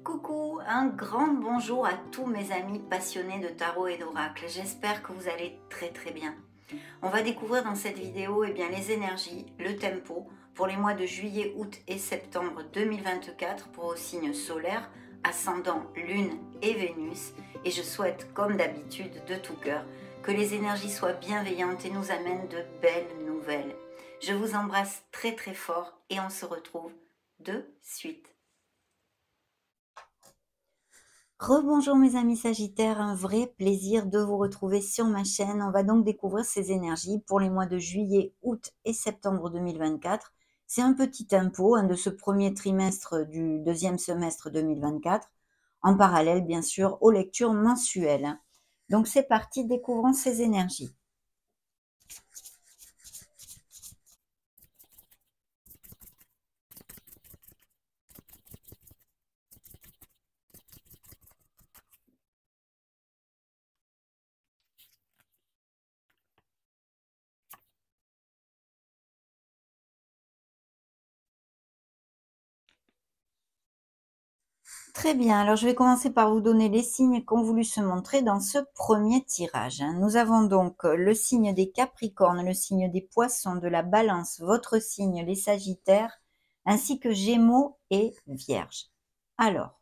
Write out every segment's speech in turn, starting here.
Coucou, un grand bonjour à tous mes amis passionnés de tarot et d'oracle. J'espère que vous allez très bien. On va découvrir dans cette vidéo les énergies, le tempo pour les mois de juillet, août et septembre 2024 pour vos signes solaires, ascendant, lune et Vénus. Et je souhaite, comme d'habitude, de tout cœur, que les énergies soient bienveillantes et nous amènent de belles nouvelles. Je vous embrasse très fort et on se retrouve de suite. Rebonjour mes amis Sagittaires, un vrai plaisir de vous retrouver sur ma chaîne. On va donc découvrir ces énergies pour les mois de juillet, août et septembre 2024. C'est un petit tempo de ce premier trimestre du deuxième semestre 2024, en parallèle bien sûr aux lectures mensuelles. Donc c'est parti, découvrons ces énergies. Très bien, alors je vais commencer par vous donner les signes qu'ont voulu se montrer dans ce premier tirage. Nous avons donc le signe des Capricornes, le signe des Poissons, de la Balance, votre signe les Sagittaires, ainsi que Gémeaux et Vierge. Alors,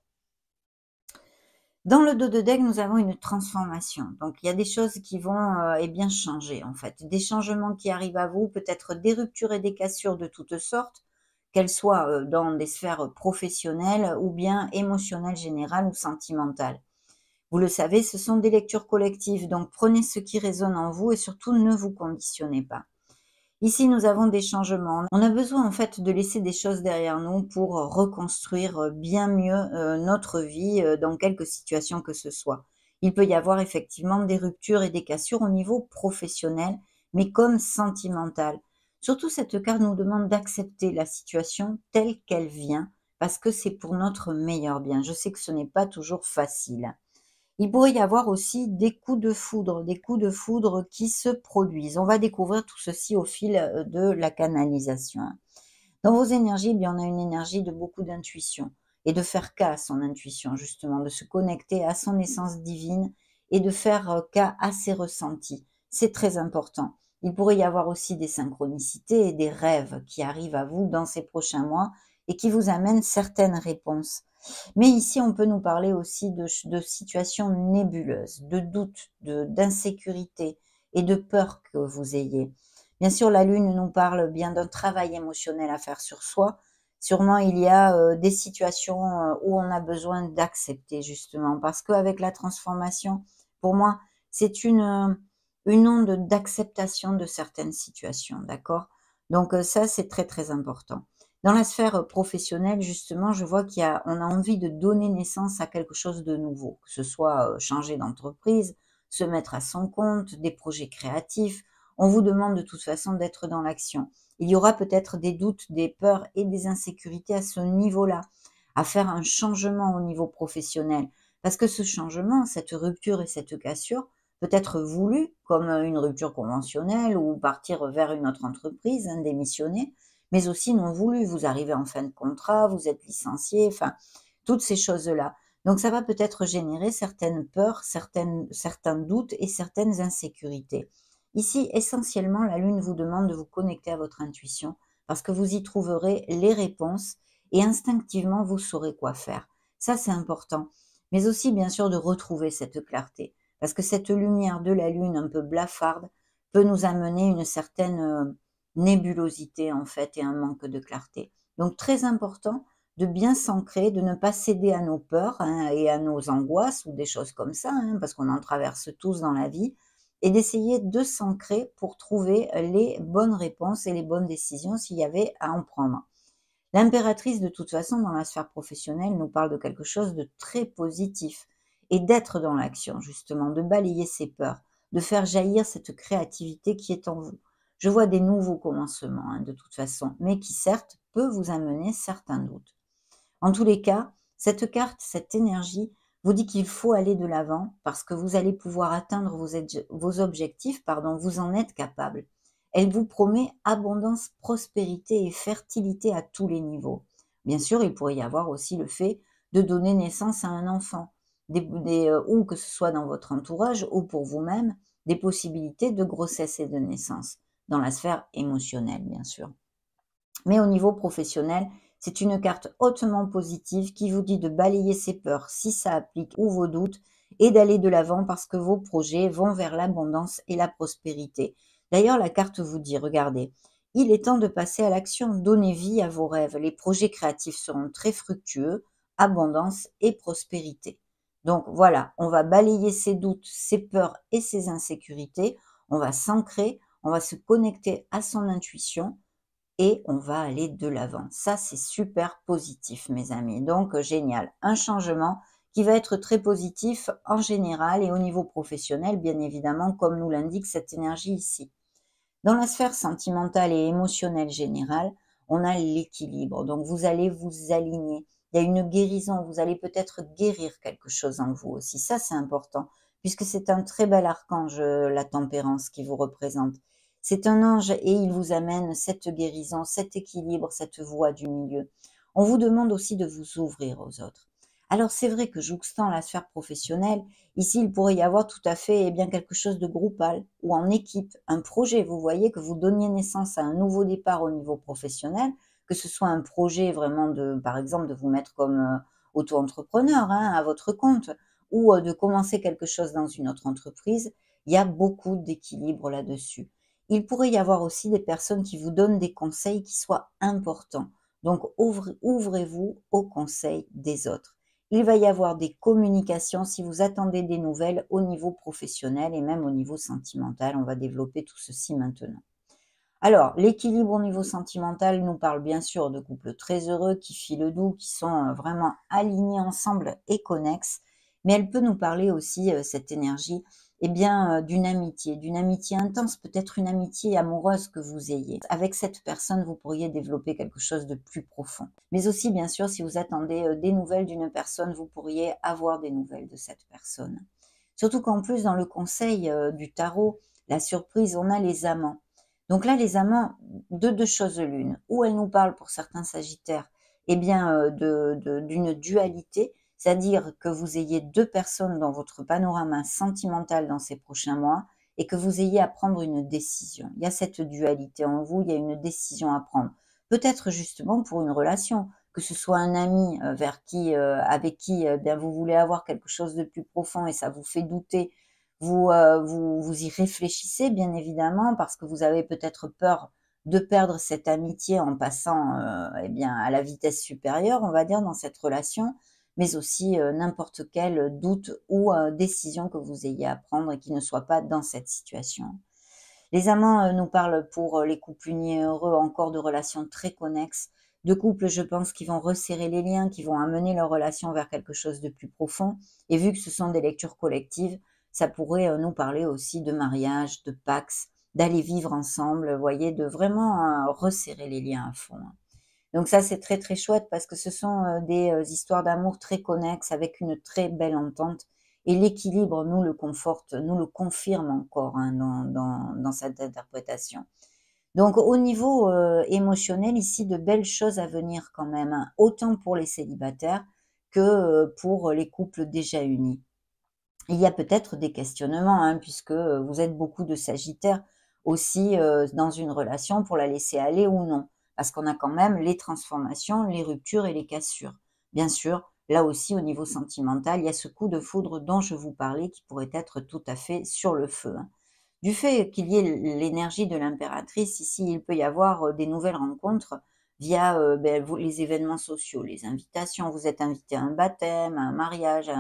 dans le dos de deck, nous avons une transformation. Donc, il y a des choses qui vont changer en fait. Des changements qui arrivent à vous, peut-être des ruptures et des cassures de toutes sortes, qu'elles soient dans des sphères professionnelles ou bien émotionnelles générales ou sentimentales. Vous le savez, ce sont des lectures collectives, donc prenez ce qui résonne en vous et surtout ne vous conditionnez pas. Ici, nous avons des changements. On a besoin en fait de laisser des choses derrière nous pour reconstruire bien mieux notre vie dans quelque situation que ce soit. Il peut y avoir effectivement des ruptures et des cassures au niveau professionnel, mais comme sentimental. Surtout, cette carte nous demande d'accepter la situation telle qu'elle vient, parce que c'est pour notre meilleur bien. Je sais que ce n'est pas toujours facile. Il pourrait y avoir aussi des coups de foudre qui se produisent. On va découvrir tout ceci au fil de la canalisation. Dans vos énergies, on a une énergie de beaucoup d'intuition et de faire cas à son intuition, justement, de se connecter à son essence divine et de faire cas à ses ressentis. C'est très important. Il pourrait y avoir aussi des synchronicités et des rêves qui arrivent à vous dans ces prochains mois et qui vous amènent certaines réponses. Mais ici, on peut nous parler aussi de situations nébuleuses, de doutes, d'insécurité et de peur que vous ayez. Bien sûr, la Lune nous parle bien d'un travail émotionnel à faire sur soi. Sûrement, il y a des situations où on a besoin d'accepter, justement, parce qu'avec la transformation, pour moi, c'est une onde d'acceptation de certaines situations, d'accord? Donc ça, c'est très important. Dans la sphère professionnelle, justement, je vois on a envie de donner naissance à quelque chose de nouveau, que ce soit changer d'entreprise, se mettre à son compte, des projets créatifs. On vous demande de toute façon d'être dans l'action. Il y aura peut-être des doutes, des peurs et des insécurités à ce niveau-là, à faire un changement au niveau professionnel. Parce que ce changement, cette rupture et cette cassure peut être voulu comme une rupture conventionnelle ou partir vers une autre entreprise, démissionner, mais aussi non voulu. Vous arrivez en fin de contrat, vous êtes licencié, enfin, toutes ces choses-là. Donc, ça va peut-être générer certaines peurs, certains doutes et certaines insécurités. Ici, essentiellement, la Lune vous demande de vous connecter à votre intuition parce que vous y trouverez les réponses et instinctivement, vous saurez quoi faire. Ça, c'est important. Mais aussi, bien sûr, de retrouver cette clarté parce que cette lumière de la Lune un peu blafarde peut nous amener une certaine nébulosité en fait et un manque de clarté. Donc très important de bien s'ancrer, de ne pas céder à nos peurs et à nos angoisses ou des choses comme ça, parce qu'on en traverse tous dans la vie, et d'essayer de s'ancrer pour trouver les bonnes réponses et les bonnes décisions s'il y avait à en prendre. L'impératrice, de toute façon, dans la sphère professionnelle, nous parle de quelque chose de très positif et d'être dans l'action, justement, de balayer ses peurs, de faire jaillir cette créativité qui est en vous. Je vois des nouveaux commencements, de toute façon, mais qui, certes, peut vous amener certains doutes. En tous les cas, cette carte, cette énergie, vous dit qu'il faut aller de l'avant parce que vous allez pouvoir atteindre vos objectifs, vous en êtes capable. Elle vous promet abondance, prospérité et fertilité à tous les niveaux. Bien sûr, il pourrait y avoir aussi le fait de donner naissance à un enfant, ou que ce soit dans votre entourage ou pour vous-même, des possibilités de grossesse et de naissance, dans la sphère émotionnelle, bien sûr. Mais au niveau professionnel, c'est une carte hautement positive qui vous dit de balayer ses peurs si ça applique ou vos doutes et d'aller de l'avant parce que vos projets vont vers l'abondance et la prospérité. D'ailleurs, la carte vous dit, regardez, il est temps de passer à l'action, donnez vie à vos rêves. Les projets créatifs seront très fructueux, abondance et prospérité. Donc voilà, on va balayer ses doutes, ses peurs et ses insécurités, on va s'ancrer, on va se connecter à son intuition et on va aller de l'avant. Ça, c'est super positif, mes amis. Donc, génial. Un changement qui va être très positif en général et au niveau professionnel, bien évidemment, comme nous l'indique cette énergie ici. Dans la sphère sentimentale et émotionnelle générale, on a l'équilibre. Donc, vous allez vous aligner. Il y a une guérison. Vous allez peut-être guérir quelque chose en vous aussi. Ça, c'est important, puisque c'est un très bel archange, la tempérance, qui vous représente. C'est un ange et il vous amène cette guérison, cet équilibre, cette voie du milieu. On vous demande aussi de vous ouvrir aux autres. Alors, c'est vrai que jouxtant la sphère professionnelle, ici, il pourrait y avoir tout à fait bien quelque chose de groupal ou en équipe, un projet. Vous voyez que vous donniez naissance à un nouveau départ au niveau professionnel, que ce soit un projet vraiment de, par exemple, de vous mettre comme auto-entrepreneur à votre compte ou de commencer quelque chose dans une autre entreprise. Il y a beaucoup d'équilibre là-dessus. Il pourrait y avoir aussi des personnes qui vous donnent des conseils qui soient importants. Donc, ouvrez-vous aux conseils des autres. Il va y avoir des communications si vous attendez des nouvelles au niveau professionnel et même au niveau sentimental. On va développer tout ceci maintenant. Alors, l'équilibre au niveau sentimental nous parle bien sûr de couples très heureux qui filent doux, qui sont vraiment alignés ensemble et connexes, mais elle peut nous parler aussi, cette énergie, d'une amitié intense, peut-être une amitié amoureuse que vous ayez. Avec cette personne, vous pourriez développer quelque chose de plus profond. Mais aussi, bien sûr, si vous attendez des nouvelles d'une personne, vous pourriez avoir des nouvelles de cette personne. Surtout qu'en plus, dans le conseil du tarot, la surprise, on a les amants. Donc là, les amants, de deux choses l'une. Ou elle nous parle pour certains sagittaires, d'une dualité, c'est-à-dire que vous ayez deux personnes dans votre panorama sentimental dans ces prochains mois et que vous ayez à prendre une décision. Il y a cette dualité en vous, il y a une décision à prendre. Peut-être justement pour une relation, que ce soit un ami avec qui vous voulez avoir quelque chose de plus profond et ça vous fait douter, vous y réfléchissez bien évidemment parce que vous avez peut-être peur de perdre cette amitié en passant à la vitesse supérieure, on va dire, dans cette relation, mais aussi n'importe quel doute ou décision que vous ayez à prendre et qui ne soit pas dans cette situation. Les amants nous parlent pour les couples unis et heureux encore de relations très connexes, de couples, je pense, qui vont resserrer les liens, qui vont amener leur relation vers quelque chose de plus profond. Et vu que ce sont des lectures collectives, ça pourrait nous parler aussi de mariage, de pax, d'aller vivre ensemble, vous voyez, de vraiment resserrer les liens à fond. Donc ça, c'est très très chouette parce que ce sont des histoires d'amour très connexes avec une très belle entente. Et l'équilibre nous le conforte, nous le confirme encore dans cette interprétation. Donc au niveau émotionnel, ici, de belles choses à venir quand même, autant pour les célibataires que pour les couples déjà unis. Il y a peut-être des questionnements, puisque vous êtes beaucoup de sagittaires aussi dans une relation pour la laisser aller ou non. Parce qu'on a quand même les transformations, les ruptures et les cassures. Bien sûr, là aussi au niveau sentimental, il y a ce coup de foudre dont je vous parlais qui pourrait être tout à fait sur le feu. Du fait qu'il y ait l'énergie de l'impératrice, ici il peut y avoir des nouvelles rencontres via les événements sociaux, les invitations. Vous êtes invité à un baptême, à un mariage,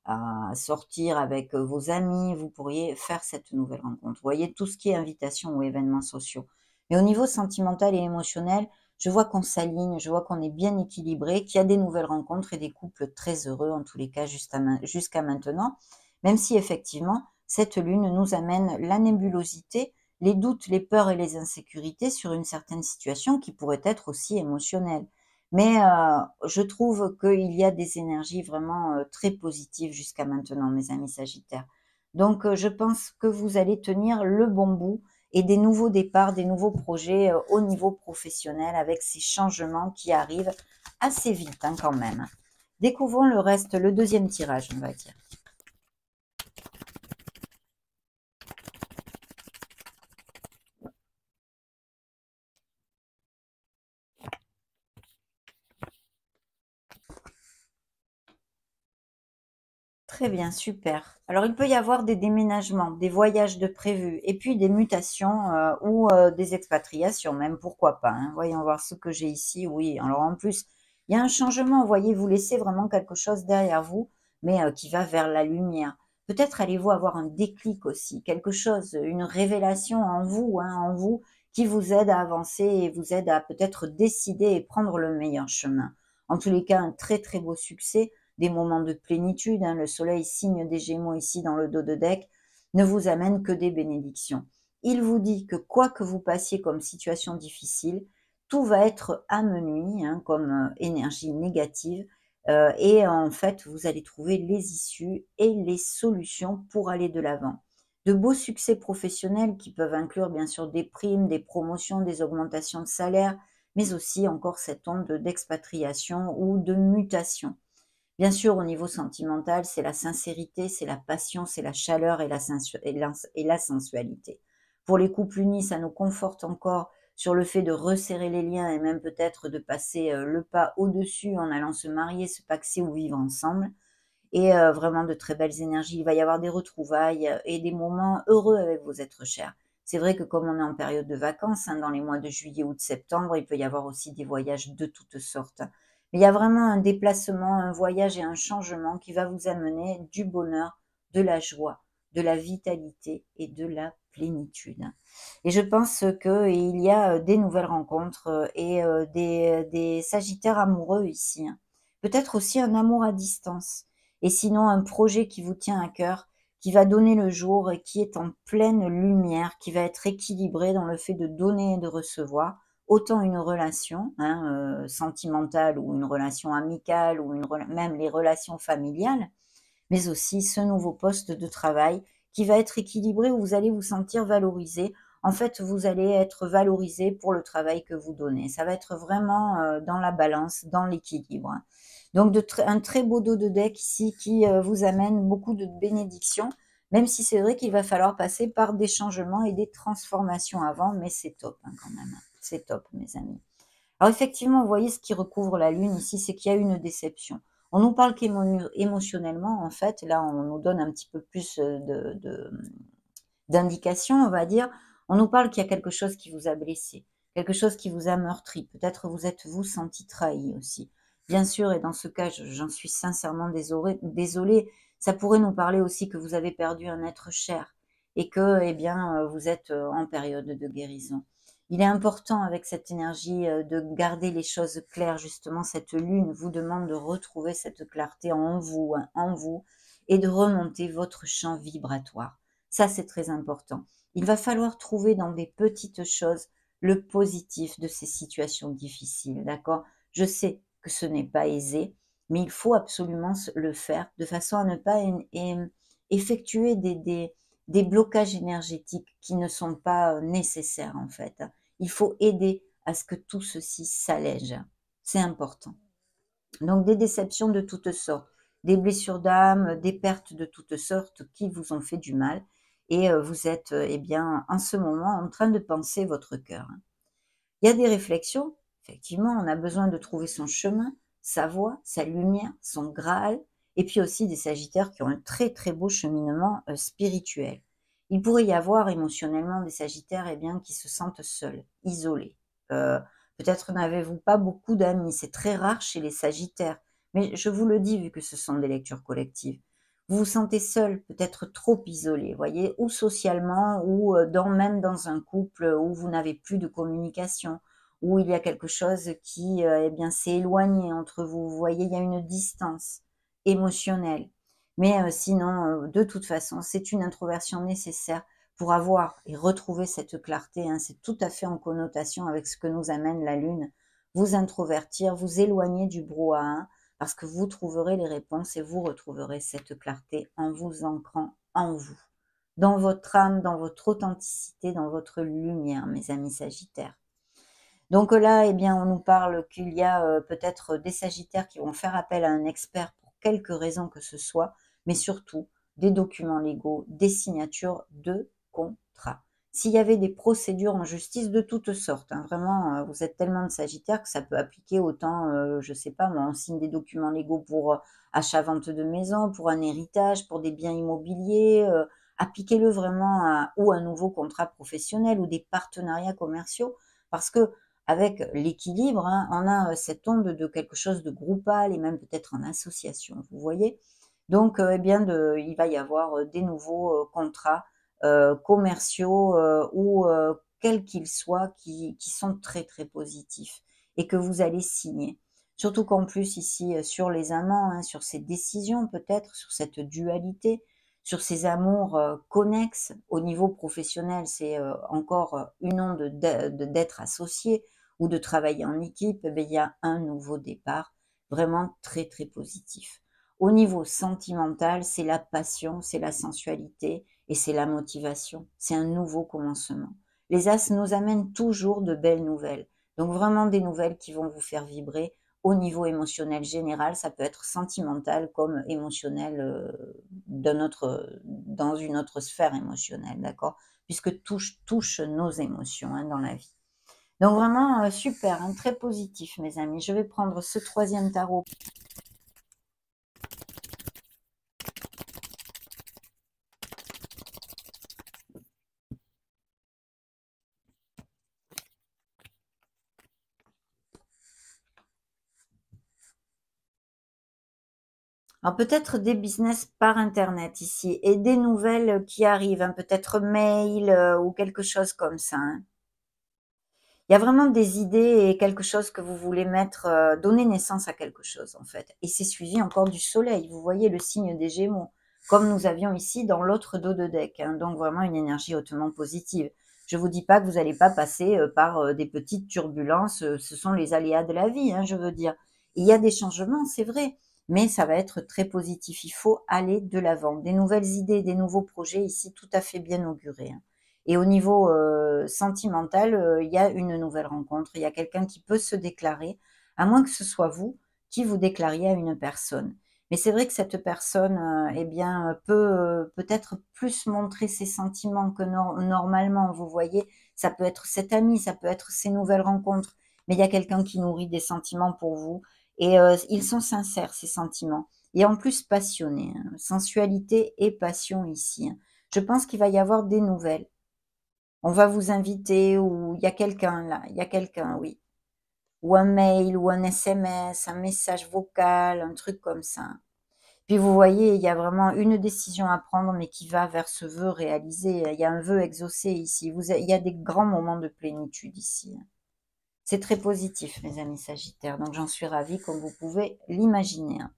à sortir avec vos amis, vous pourriez faire cette nouvelle rencontre. Vous voyez, tout ce qui est invitation ou événements sociaux. Mais au niveau sentimental et émotionnel, je vois qu'on s'aligne, je vois qu'on est bien équilibré, qu'il y a des nouvelles rencontres et des couples très heureux, en tous les cas, jusqu'à maintenant, même si effectivement, cette lune nous amène la nébulosité, les doutes, les peurs et les insécurités sur une certaine situation qui pourrait être aussi émotionnelle. Mais je trouve qu'il y a des énergies vraiment très positives jusqu'à maintenant, mes amis sagittaires. Donc je pense que vous allez tenir le bon bout et des nouveaux départs, des nouveaux projets au niveau professionnel avec ces changements qui arrivent assez vite hein, quand même. Découvrons le reste, le deuxième tirage, on va dire. Très bien, super. Alors, il peut y avoir des déménagements, des voyages de prévus et puis des mutations ou des expatriations même, pourquoi pas, hein. Voyons voir ce que j'ai ici. Oui, alors en plus, il y a un changement. Vous voyez, vous laissez vraiment quelque chose derrière vous, mais qui va vers la lumière. Peut-être allez-vous avoir un déclic aussi, quelque chose, une révélation hein, en vous, qui vous aide à avancer et vous aide à peut-être décider et prendre le meilleur chemin. En tous les cas, un très très beau succès, des moments de plénitude, hein, le soleil, signe des Gémeaux ici dans le dos de deck, ne vous amène que des bénédictions. Il vous dit que quoi que vous passiez comme situation difficile, tout va être amenuis hein, comme énergie négative et en fait, vous allez trouver les issues et les solutions pour aller de l'avant. De beaux succès professionnels qui peuvent inclure bien sûr des primes, des promotions, des augmentations de salaire, mais aussi encore cette onde d'expatriation ou de mutation. Bien sûr, au niveau sentimental, c'est la sincérité, c'est la passion, c'est la chaleur et la sensualité. Pour les couples unis, ça nous conforte encore sur le fait de resserrer les liens et même peut-être de passer le pas au-dessus en allant se marier, se paxer ou vivre ensemble. Et vraiment de très belles énergies. Il va y avoir des retrouvailles et des moments heureux avec vos êtres chers. C'est vrai que comme on est en période de vacances, hein, dans les mois de juillet, août, septembre, il peut y avoir aussi des voyages de toutes sortes. Mais il y a vraiment un déplacement, un voyage et un changement qui va vous amener du bonheur, de la joie, de la vitalité et de la plénitude. Et je pense qu'il y a des nouvelles rencontres et des sagittaires amoureux ici, hein. Peut-être aussi un amour à distance. Et sinon, un projet qui vous tient à cœur, qui va donner le jour et qui est en pleine lumière, qui va être équilibré dans le fait de donner et de recevoir, autant une relation hein, sentimentale ou une relation amicale ou même les relations familiales, mais aussi ce nouveau poste de travail qui va être équilibré où vous allez vous sentir valorisé. En fait, vous allez être valorisé pour le travail que vous donnez. Ça va être vraiment dans la balance, dans l'équilibre. Donc, un très beau dos de deck ici qui vous amène beaucoup de bénédictions, même si c'est vrai qu'il va falloir passer par des changements et des transformations avant, mais c'est top hein, quand même. C'est top, mes amis. Alors effectivement, vous voyez ce qui recouvre la lune ici, c'est qu'il y a une déception. On nous parle qu'émotionnellement, en fait, là, on nous donne un petit peu plus d'indications, on va dire. On nous parle qu'il y a quelque chose qui vous a blessé, quelque chose qui vous a meurtri. Peut-être vous êtes-vous senti trahi aussi. Bien sûr, et dans ce cas, j'en suis sincèrement désolée. Ça pourrait nous parler aussi que vous avez perdu un être cher et que, eh bien, vous êtes en période de guérison. Il est important avec cette énergie de garder les choses claires. Justement, cette lune vous demande de retrouver cette clarté hein, en vous et de remonter votre champ vibratoire. Ça, c'est très important. Il va falloir trouver dans des petites choses le positif de ces situations difficiles, d'accord? Je sais que ce n'est pas aisé, mais il faut absolument le faire de façon à ne pas effectuer des blocages énergétiques qui ne sont pas nécessaires en fait. Il faut aider à ce que tout ceci s'allège. C'est important. Donc des déceptions de toutes sortes, des blessures d'âme, des pertes de toutes sortes qui vous ont fait du mal et vous êtes eh bien en ce moment en train de penser votre cœur. Il y a des réflexions, effectivement, on a besoin de trouver son chemin, sa voie, sa lumière, son Graal, et puis aussi des Sagittaires qui ont un très très beau cheminement spirituel. Il pourrait y avoir émotionnellement des Sagittaires eh bien, qui se sentent seuls, isolés. Euh, Peut-être n'avez-vous pas beaucoup d'amis, c'est très rare chez les Sagittaires, mais je vous le dis vu que ce sont des lectures collectives. Vous vous sentez seul, peut-être trop isolé, voyez, ou socialement, ou même dans un couple où vous n'avez plus de communication, où il y a quelque chose qui, eh bien, s'est éloigné entre vous. Vous voyez, il y a une distance émotionnelle. Mais sinon, de toute façon, c'est une introversion nécessaire pour avoir et retrouver cette clarté, hein. C'est tout à fait en connotation avec ce que nous amène la Lune. Vous introvertir, vous éloigner du brouhaha, parce que vous trouverez les réponses et vous retrouverez cette clarté en vous ancrant en vous. dans votre âme, dans votre authenticité, dans votre lumière, mes amis Sagittaires. Donc là, eh bien, on nous parle qu'il y a peut-être des Sagittaires qui vont faire appel à un expert pour quelque raison que ce soit, mais surtout des documents légaux, des signatures de contrats. S'il y avait des procédures en justice de toutes sortes, hein, vraiment, vous êtes tellement de Sagittaires que ça peut appliquer autant, je sais pas moi, on signe des documents légaux pour achat-vente de maison, pour un héritage, pour des biens immobiliers, appliquez-le vraiment à, ou un nouveau contrat professionnel ou des partenariats commerciaux, parce que avec l'équilibre, hein, on a cette onde de quelque chose de groupal et même peut-être en association, vous voyez. Donc, eh bien, il va y avoir des nouveaux contrats commerciaux ou quels qu'ils soient qui sont très très positifs et que vous allez signer. Surtout qu'en plus ici sur les amants, hein, sur ces décisions peut-être, sur cette dualité, sur ces amours connexes au niveau professionnel, c'est encore une onde d'être associé ou de travailler en équipe, eh bien, il y a un nouveau départ vraiment très très positif. Au niveau sentimental, c'est la passion, c'est la sensualité et c'est la motivation. C'est un nouveau commencement. Les As nous amènent toujours de belles nouvelles. Donc vraiment des nouvelles qui vont vous faire vibrer au niveau émotionnel général. Ça peut être sentimental comme émotionnel dans une autre sphère émotionnelle, d'accord? Puisque touche nos émotions hein, dans la vie. Donc vraiment super, hein, très positif mes amis. Je vais prendre ce troisième tarot. Alors peut-être des business par internet ici et des nouvelles qui arrivent, hein, peut-être mail ou quelque chose comme ça. Hein. Il y a vraiment des idées et quelque chose que vous voulez mettre, donner naissance à quelque chose en fait. Et c'est suivi encore du soleil. Vous voyez le signe des Gémeaux, comme nous avions ici dans l'autre dos de deck. Hein, donc vraiment une énergie hautement positive. Je vous dis pas que vous n'allez pas passer par des petites turbulences. Ce sont les aléas de la vie, hein, je veux dire. Il y a des changements, c'est vrai, mais ça va être très positif. Il faut aller de l'avant. Des nouvelles idées, des nouveaux projets ici, tout à fait bien augurés. Hein. Et au niveau sentimental, il y a une nouvelle rencontre, il y a quelqu'un qui peut se déclarer, à moins que ce soit vous qui vous déclariez à une personne. Mais c'est vrai que cette personne, eh bien, peut peut-être plus montrer ses sentiments que normalement, vous voyez. Ça peut être cet ami, ça peut être ces nouvelles rencontres, mais il y a quelqu'un qui nourrit des sentiments pour vous et ils sont sincères, ces sentiments et en plus passionnés, hein. Sensualité et passion ici, hein. Je pense qu'il va y avoir des nouvelles. On va vous inviter ou il y a quelqu'un là, il y a quelqu'un, oui. Ou un mail ou un SMS, un message vocal, un truc comme ça. Puis vous voyez, il y a vraiment une décision à prendre, mais qui va vers ce vœu réalisé. Il y a un vœu exaucé ici. Il y a des grands moments de plénitude ici. C'est très positif, mes amis Sagittaires. Donc j'en suis ravie, comme vous pouvez l'imaginer. Hein.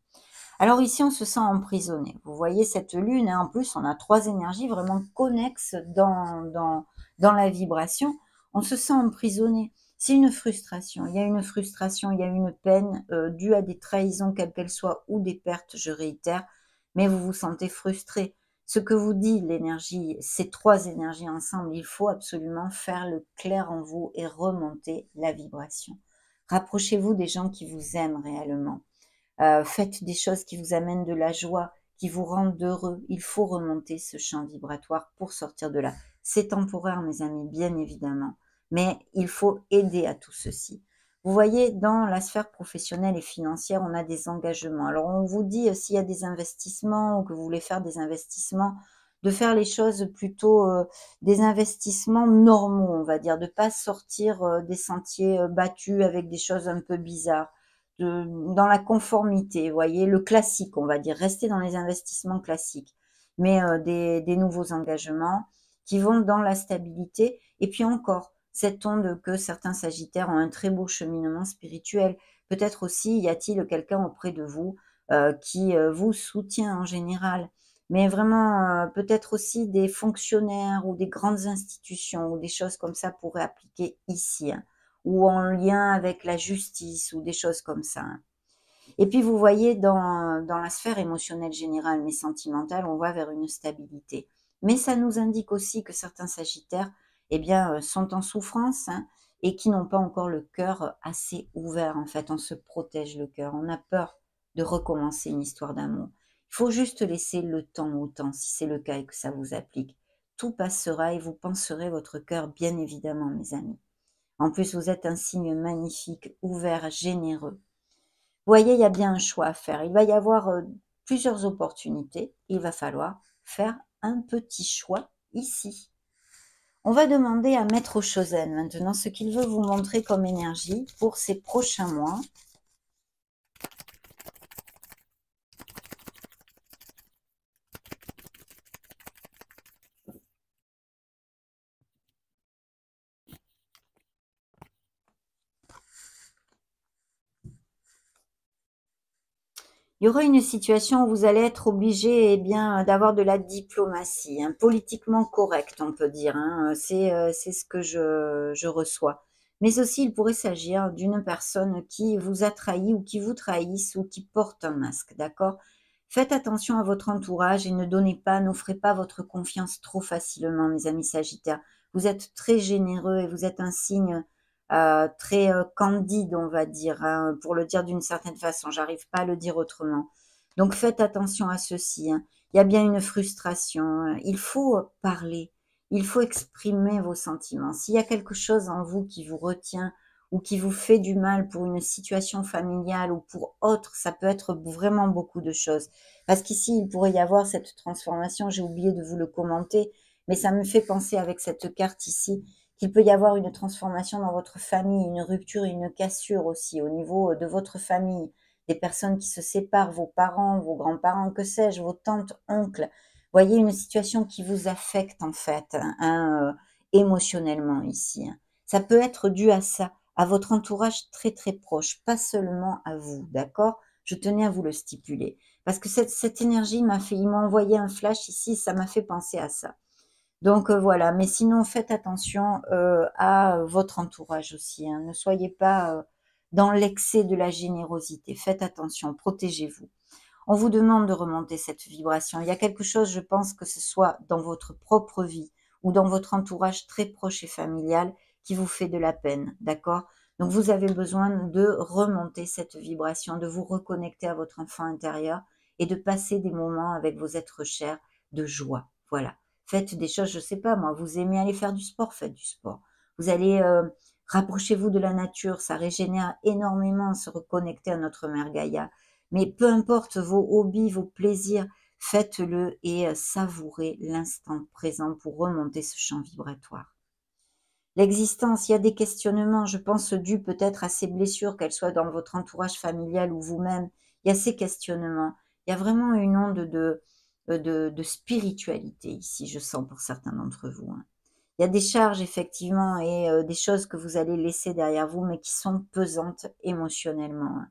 Alors ici, on se sent emprisonné. Vous voyez cette lune, hein, en plus, on a trois énergies vraiment connexes dans la vibration. On se sent emprisonné. C'est une frustration. Il y a une frustration, il y a une peine due à des trahisons, quelles qu'elles soient, ou des pertes, je réitère, mais vous vous sentez frustré. Ce que vous dit l'énergie, ces trois énergies ensemble, il faut absolument faire le clair en vous et remonter la vibration. Rapprochez-vous des gens qui vous aiment réellement. Faites des choses qui vous amènent de la joie, qui vous rendent heureux. Il faut remonter ce champ vibratoire pour sortir de là. C'est temporaire, mes amis, bien évidemment, mais il faut aider à tout ceci. Vous voyez, dans la sphère professionnelle et financière, on a des engagements. Alors, on vous dit, s'il y a des investissements ou que vous voulez faire des investissements, de faire les choses plutôt des investissements normaux, on va dire, de pas sortir des sentiers battus avec des choses un peu bizarres dans la conformité, vous voyez, le classique, on va dire, rester dans les investissements classiques, mais des nouveaux engagements qui vont dans la stabilité, et puis encore, cette onde que certains Sagittaires ont un très beau cheminement spirituel. Peut-être aussi y a-t-il quelqu'un auprès de vous qui vous soutient en général, mais vraiment peut-être aussi des fonctionnaires ou des grandes institutions ou des choses comme ça pourraient appliquer ici. Hein ou en lien avec la justice ou des choses comme ça. Hein. Et puis vous voyez dans la sphère émotionnelle générale mais sentimentale, on va vers une stabilité. Mais ça nous indique aussi que certains sagittaires, eh bien, sont en souffrance, hein, et qui n'ont pas encore le cœur assez ouvert. En fait, on se protège le cœur, on a peur de recommencer une histoire d'amour. Il faut juste laisser le temps au temps, si c'est le cas et que ça vous applique. Tout passera et vous penserez votre cœur, bien évidemment, mes amis. En plus, vous êtes un signe magnifique, ouvert, généreux. Vous voyez, il y a bien un choix à faire. Il va y avoir plusieurs opportunités. Il va falloir faire un petit choix ici. On va demander à Maître Chosen maintenant ce qu'il veut vous montrer comme énergie pour ces prochains mois. Il y aura une situation où vous allez être obligé, eh bien, d'avoir de la diplomatie, hein, politiquement correcte, on peut dire, hein. C'est ce que je reçois. Mais aussi, il pourrait s'agir d'une personne qui vous a trahi ou qui vous trahisse ou qui porte un masque, d'accord? Faites attention à votre entourage et ne donnez pas, n'offrez pas votre confiance trop facilement, mes amis Sagittaires. Vous êtes très généreux et vous êtes un signe très candide, on va dire, hein, pour le dire d'une certaine façon. J'arrive pas à le dire autrement. Donc faites attention à ceci, hein. Il y a bien une frustration. Il faut parler. Il faut exprimer vos sentiments. S'il y a quelque chose en vous qui vous retient ou qui vous fait du mal pour une situation familiale ou pour autre, ça peut être vraiment beaucoup de choses. Parce qu'ici, il pourrait y avoir cette transformation. J'ai oublié de vous le commenter, mais ça me fait penser avec cette carte ici qu'il peut y avoir une transformation dans votre famille, une rupture et une cassure aussi au niveau de votre famille, des personnes qui se séparent, vos parents, vos grands-parents, que sais-je, vos tantes, oncles. Voyez une situation qui vous affecte en fait, hein, émotionnellement ici, hein. Ça peut être dû à ça, à votre entourage très très proche, pas seulement à vous, d'accord? Je tenais à vous le stipuler. Parce que cette énergie il m'a envoyé un flash ici, ça m'a fait penser à ça. Donc voilà, mais sinon faites attention à votre entourage aussi, hein. Ne soyez pas dans l'excès de la générosité. Faites attention, protégez-vous. On vous demande de remonter cette vibration. Il y a quelque chose, je pense, que ce soit dans votre propre vie ou dans votre entourage très proche et familial qui vous fait de la peine, d'accord? Donc vous avez besoin de remonter cette vibration, de vous reconnecter à votre enfant intérieur et de passer des moments avec vos êtres chers de joie. Voilà. Faites des choses, je sais pas moi, vous aimez aller faire du sport, faites du sport. Vous allez rapprochez-vous de la nature, ça régénère énormément, se reconnecter à notre mère Gaïa. Mais peu importe vos hobbies, vos plaisirs, faites-le et savourez l'instant présent pour remonter ce champ vibratoire. L'existence, il y a des questionnements, je pense, dus peut-être à ces blessures, qu'elles soient dans votre entourage familial ou vous-même. Il y a ces questionnements. Il y a vraiment une onde de spiritualité ici, je sens pour certains d'entre vous, hein. Il y a des charges, effectivement, et des choses que vous allez laisser derrière vous, mais qui sont pesantes émotionnellement, hein.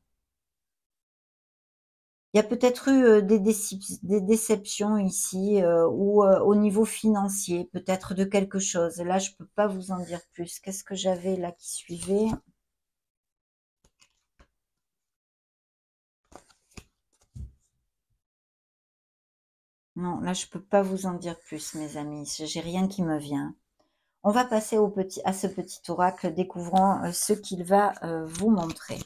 Il y a peut-être eu des déceptions ici ou au niveau financier, peut-être de quelque chose. Là, je peux pas vous en dire plus. Qu'est-ce que j'avais là qui suivait? Non, là, je peux pas vous en dire plus, mes amis. J'ai rien qui me vient. On va passer à ce petit oracle, découvrant ce qu'il va vous montrer.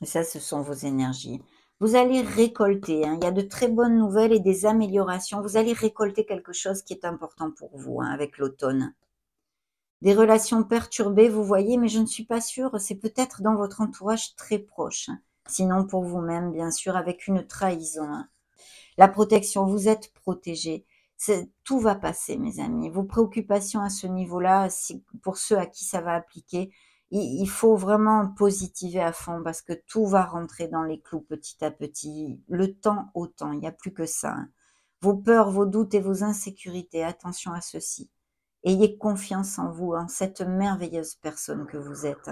Et ça, ce sont vos énergies. Vous allez récolter, hein. Il y a de très bonnes nouvelles et des améliorations. Vous allez récolter quelque chose qui est important pour vous, hein, avec l'automne. Des relations perturbées, vous voyez, mais je ne suis pas sûre. C'est peut-être dans votre entourage très proche, hein. Sinon pour vous-même, bien sûr, avec une trahison, hein. La protection, vous êtes protégés. Tout va passer, mes amis. Vos préoccupations à ce niveau-là, pour ceux à qui ça va appliquer, il faut vraiment positiver à fond parce que tout va rentrer dans les clous petit à petit. Le temps au temps, il n'y a plus que ça, hein. Vos peurs, vos doutes et vos insécurités, attention à ceci. Ayez confiance en vous, en cette merveilleuse personne que vous êtes.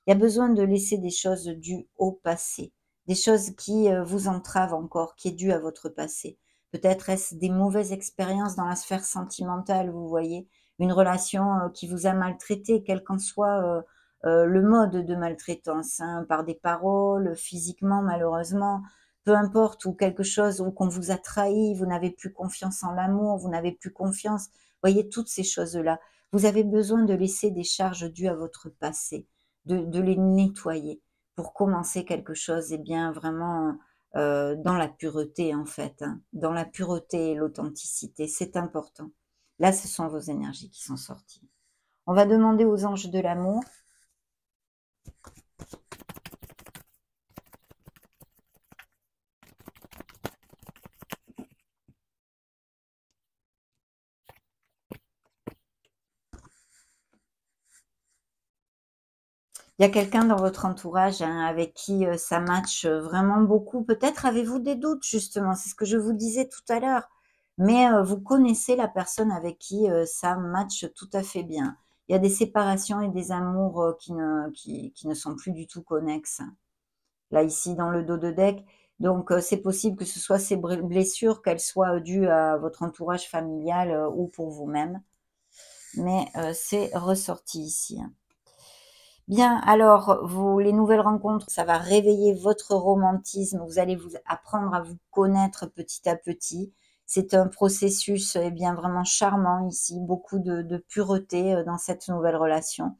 Il y a besoin de laisser des choses dues au passé, des choses qui vous entravent encore, qui est due à votre passé. Peut-être est-ce des mauvaises expériences dans la sphère sentimentale, vous voyez, une relation qui vous a maltraité, quel qu'en soit le mode de maltraitance, hein, par des paroles, physiquement malheureusement, peu importe, ou quelque chose, ou qu'on vous a trahi, vous n'avez plus confiance en l'amour, vous n'avez plus confiance, voyez toutes ces choses-là. Vous avez besoin de laisser des charges dues à votre passé, de les nettoyer pour commencer quelque chose, et bien vraiment dans la pureté en fait, hein, dans la pureté et l'authenticité, c'est important. Là, ce sont vos énergies qui sont sorties. On va demander aux anges de l'amour. Il y a quelqu'un dans votre entourage, hein, avec qui ça match vraiment beaucoup. Peut-être avez-vous des doutes justement, c'est ce que je vous disais tout à l'heure. Mais vous connaissez la personne avec qui ça match tout à fait bien. Il y a des séparations et des amours qui ne sont plus du tout connexes. Là, ici, dans le dos de deck. Donc, c'est possible que ce soit ces blessures, qu'elles soient dues à votre entourage familial ou pour vous-même. Mais c'est ressorti ici, hein. Bien, alors, les nouvelles rencontres, ça va réveiller votre romantisme. Vous allez vous apprendre à vous connaître petit à petit. C'est un processus bien vraiment charmant ici, beaucoup de pureté dans cette nouvelle relation.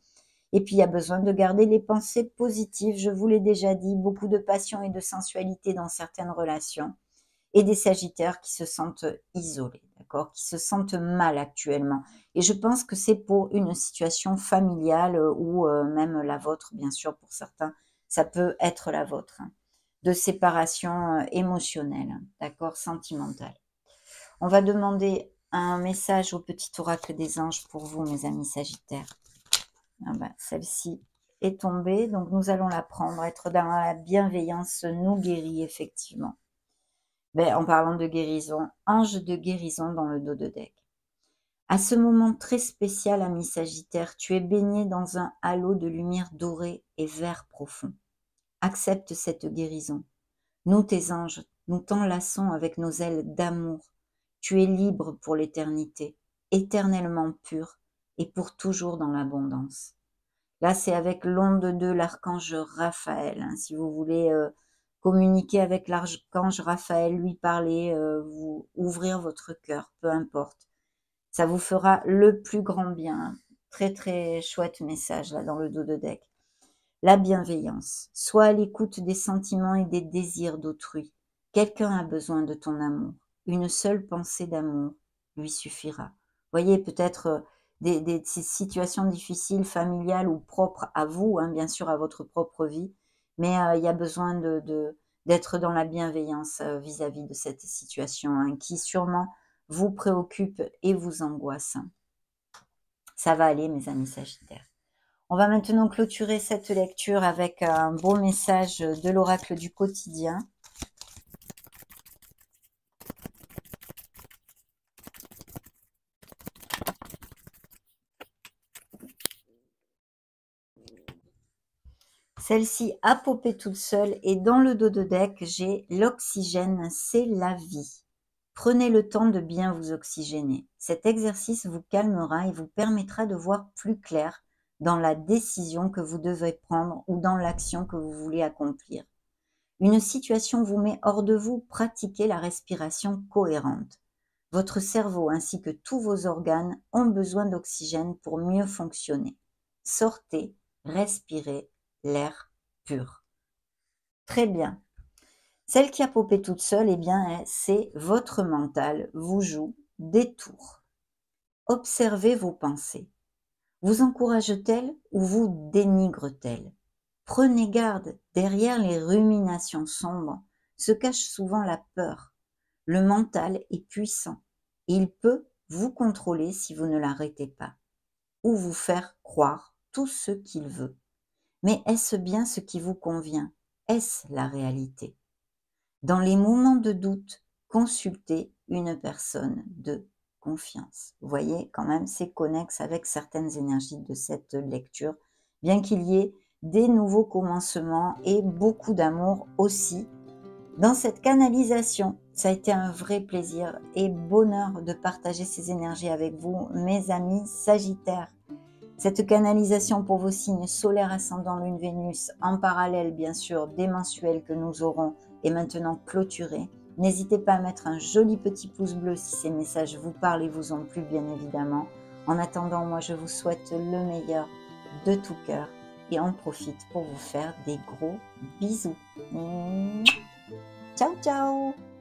Et puis, il y a besoin de garder les pensées positives, je vous l'ai déjà dit, beaucoup de passion et de sensualité dans certaines relations. Et des sagittaires qui se sentent isolés, d'accord, qui se sentent mal actuellement. Et je pense que c'est pour une situation familiale ou même la vôtre, bien sûr, pour certains, ça peut être la vôtre, hein, de séparation émotionnelle, d'accord, sentimentale. On va demander un message au petit oracle des anges pour vous, mes amis sagittaires. Ah ben, celle-ci est tombée, donc nous allons la prendre. Être dans la bienveillance nous guérit effectivement. Ben, en parlant de guérison, ange de guérison dans le dos de deck. À ce moment très spécial, ami Sagittaire, tu es baigné dans un halo de lumière dorée et vert profond. Accepte cette guérison. Nous, tes anges, nous t'enlaçons avec nos ailes d'amour. Tu es libre pour l'éternité, éternellement pur et pour toujours dans l'abondance. Là, c'est avec l'onde de l'archange Raphaël, hein, si vous voulez communiquer avec l'archange Raphaël, lui parler, vous ouvrir votre cœur, peu importe. Ça vous fera le plus grand bien. Très très chouette message là dans le dos de deck. La bienveillance. Sois à l'écoute des sentiments et des désirs d'autrui. Quelqu'un a besoin de ton amour. Une seule pensée d'amour lui suffira. Voyez peut-être des situations difficiles, familiales ou propres à vous, hein, bien sûr à votre propre vie, mais il y a besoin d'être dans la bienveillance vis-à-vis de cette situation, hein, qui sûrement vous préoccupe et vous angoisse. Ça va aller, mes amis Sagittaires. On va maintenant clôturer cette lecture avec un beau message de l'oracle du quotidien. Celle-ci a popé toute seule et dans le dos de deck, j'ai l'oxygène, c'est la vie. Prenez le temps de bien vous oxygéner. Cet exercice vous calmera et vous permettra de voir plus clair dans la décision que vous devez prendre ou dans l'action que vous voulez accomplir. Une situation vous met hors de vous, pratiquez la respiration cohérente. Votre cerveau ainsi que tous vos organes ont besoin d'oxygène pour mieux fonctionner. Sortez, respirez l'air pur. Très bien. Celle qui a popé toute seule, eh bien, c'est votre mental vous joue des tours. Observez vos pensées. Vous encourage-t-elle ou vous dénigre-t-elle? Prenez garde, derrière les ruminations sombres se cache souvent la peur. Le mental est puissant et il peut vous contrôler si vous ne l'arrêtez pas, ou vous faire croire tout ce qu'il veut. Mais est-ce bien ce qui vous convient? Est-ce la réalité? Dans les moments de doute, consultez une personne de confiance. Vous voyez, quand même, c'est connexe avec certaines énergies de cette lecture, bien qu'il y ait des nouveaux commencements et beaucoup d'amour aussi dans cette canalisation. Ça a été un vrai plaisir et bonheur de partager ces énergies avec vous, mes amis Sagittaires. Cette canalisation pour vos signes solaires, ascendant Lune, Vénus, en parallèle bien sûr des mensuels que nous aurons, est maintenant clôturée. N'hésitez pas à mettre un joli petit pouce bleu si ces messages vous parlent et vous ont plu, bien évidemment. En attendant, moi je vous souhaite le meilleur de tout cœur et en profite pour vous faire des gros bisous. Ciao ciao.